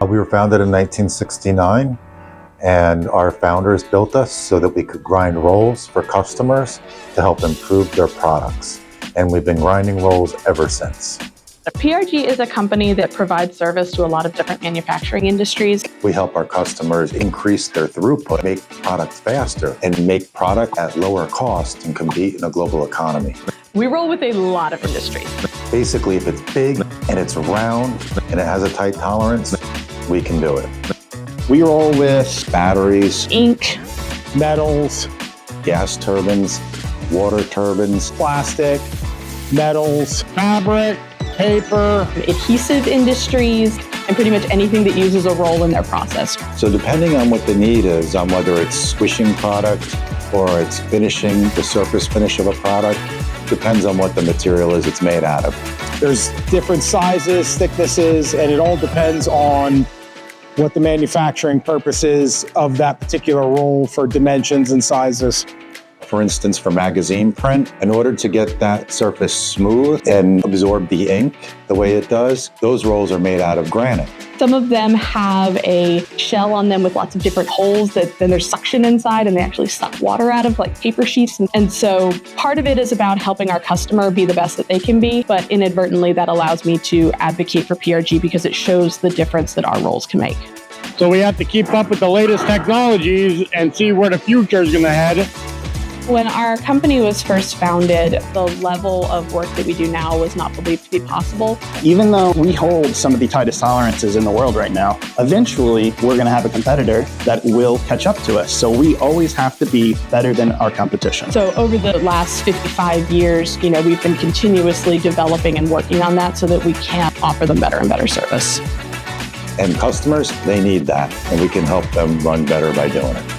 We were founded in 1969, and our founders built us so that we could grind rolls for customers to help improve their products. And we've been grinding rolls ever since. PRG is a company that provides service to a lot of different manufacturing industries. We help our customers increase their throughput, make products faster, and make product at lower cost and compete in a global economy. We roll with a lot of industries. Basically, if it's big and it's round and it has a tight tolerance, we can do it. We roll with batteries, Ink, metals, gas turbines, water turbines, plastic, metals, fabric, paper, adhesive industries, and pretty much anything that uses a roll in their process. So depending on what the need is, on whether it's squishing product or it's finishing the surface finish of a product, depends on what the material is it's made out of. there's different sizes, thicknesses, and it all depends on what the manufacturing purpose is of that particular roll for dimensions and sizes. For instance, for magazine print, in order to get that surface smooth and absorb the ink the way it does, those rolls are made out of granite. Some of them have a shell on them with lots of different holes that then there's suction inside and they actually suck water out of, like paper sheets. And so part of it is about helping our customer be the best that they can be, but inadvertently that allows me to advocate for PRG because it shows the difference that our rolls can make. So we have to keep up with the latest technologies and see where the future is going to head. When our company was first founded, the level of work that we do now was not believed to be possible. Even though we hold some of the tightest tolerances in the world right now, eventually we're going to have a competitor that will catch up to us. So we always have to be better than our competition. So over the last 55 years, we've been continuously developing and working on that so that we can offer them better and better service. And customers, they need that, and we can help them run better by doing it.